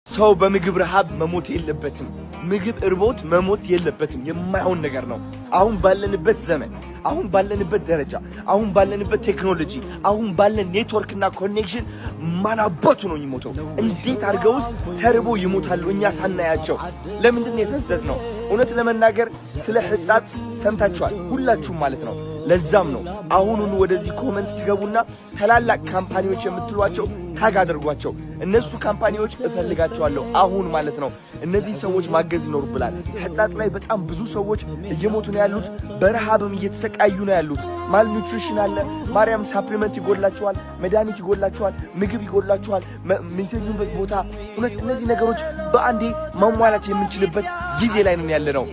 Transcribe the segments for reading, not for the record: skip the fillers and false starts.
ሰው በምግብ ረሃብ መሞት የለበትም። ምግብ እርቦት መሞት የለበትም። የማይሆን ነገር ነው። አሁን ባለንበት ዘመን፣ አሁን ባለንበት ደረጃ፣ አሁን ባለንበት ቴክኖሎጂ፣ አሁን ባለን ኔትወርክና ኮኔክሽን ማናባቱ ነው የሚሞተው? እንዴት አድርገውስ ተርቦ ይሞታሉ እኛ ሳናያቸው? ለምንድን ነው የፈዘዝነው? እውነት ለመናገር ስለ ሕፃት ሰምታችኋል ሁላችሁም ማለት ነው። ለዛም ነው አሁኑን ወደዚህ ኮመንት ትገቡና ታላላቅ ካምፓኒዎች የምትሏቸው ታግ አድርጓቸው። እነሱ ካምፓኒዎች እፈልጋቸዋለሁ አሁን ማለት ነው። እነዚህ ሰዎች ማገዝ ይኖርብናል። ሕፃት ላይ በጣም ብዙ ሰዎች እየሞቱ ነው ያሉት፣ በረሃብም እየተሰቃዩ ነው ያሉት። ማል ኒውትሪሽን አለ። ማርያም ሳፕሊመንት ይጎላቸዋል፣ መድኃኒት ይጎላቸዋል፣ ምግብ ይጎላቸዋል፣ የሚተኙበት ቦታ። እውነት እነዚህ ነገሮች በአንዴ ማሟላት የምንችልበት ጊዜ ላይ ነን ያለ ነው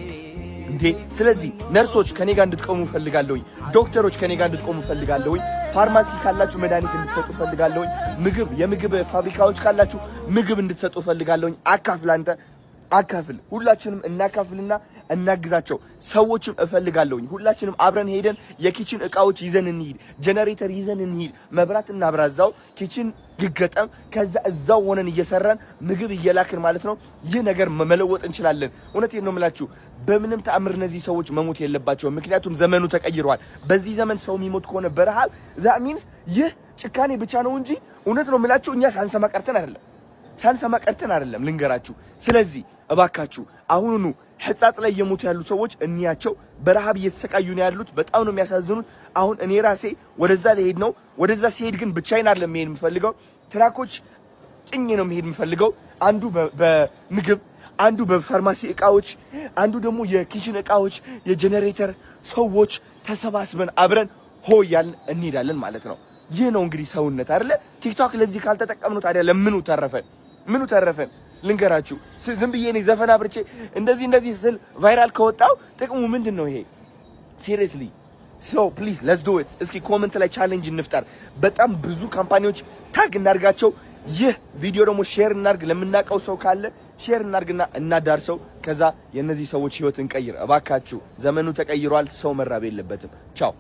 እንዴ። ስለዚህ ነርሶች ከኔ ጋር እንድትቆሙ ፈልጋለሁ። ዶክተሮች ከኔ ጋር እንድትቆሙ ፈልጋለሁ። ፋርማሲ ካላችሁ መድኃኒት እንድትሰጡ ፈልጋለሁ። የምግብ ፋብሪካዎች ካላችሁ ምግብ እንድትሰጡ ፈልጋለሁ። አካፍል፣ አንተ አካፍል። ሁላችንም እናካፍልና እናግዛቸው። ሰዎችም እፈልጋለሁ። ሁላችንም አብረን ሄደን የኪችን እቃዎች ይዘን እንሂድ፣ ጄነሬተር ይዘን እንሂድ፣ መብራት እናብራዛው፣ ኪችን ይገጠም። ከዛ እዛው ሆነን እየሰራን ምግብ እየላክን ማለት ነው ይህ ነገር መለወጥ እንችላለን። እውነቴን ነው የምላችሁ። በምንም ተአምር እነዚህ ሰዎች መሞት የለባቸውም። ምክንያቱም ዘመኑ ተቀይሯል። በዚህ ዘመን ሰው የሚሞት ከሆነ በረሃብ that means ይህ ጭካኔ ብቻ ነው እንጂ እውነት ነው የምላችሁ እኛ ሳንሰማ ቀርተን አይደለም ልንገራችሁ። ስለዚህ እባካችሁ አሁኑኑ ሕፃት ላይ የሞቱ ያሉ ሰዎች እንያቸው። በረሃብ እየተሰቃዩ ነው ያሉት። በጣም ነው የሚያሳዝኑት። አሁን እኔ ራሴ ወደዛ ልሄድ ነው። ወደዛ ሲሄድ ግን ብቻዬን አይደለም መሄድ የምፈልገው። ትራኮች ጭኜ ነው መሄድ የምፈልገው። አንዱ በምግብ፣ አንዱ በፋርማሲ እቃዎች፣ አንዱ ደግሞ የኪችን እቃዎች፣ የጄነሬተር ሰዎች ተሰባስበን አብረን ሆያልን እንሄዳለን ማለት ነው። ይህ ነው እንግዲህ ሰውነት አይደለ? ቲክቶክ ለዚህ ካልተጠቀምነው ታዲያ ለምኑ ተረፈን? ምኑ ተረፈን? ልንገራችሁ። ዝም ብዬ እኔ ዘፈን አብርቼ እንደዚህ ስል ቫይራል ከወጣው ጥቅሙ ምንድን ነው? ይሄ ሲሪየስሊ ሶ ፕሊዝ ሌትስ ዱ ኢት። እስኪ ኮሜንት ላይ ቻሌንጅ እንፍጠር። በጣም ብዙ ካምፓኒዎች ታግ እናርጋቸው። ይህ ቪዲዮ ደግሞ ሼር እናርግ። ለምናቀው ሰው ካለ ሼር እናርግና እናዳርሰው። ከዛ የነዚህ ሰዎች ህይወት እንቀይር። እባካችሁ ዘመኑ ተቀይሯል። ሰው መራብ የለበትም። ቻው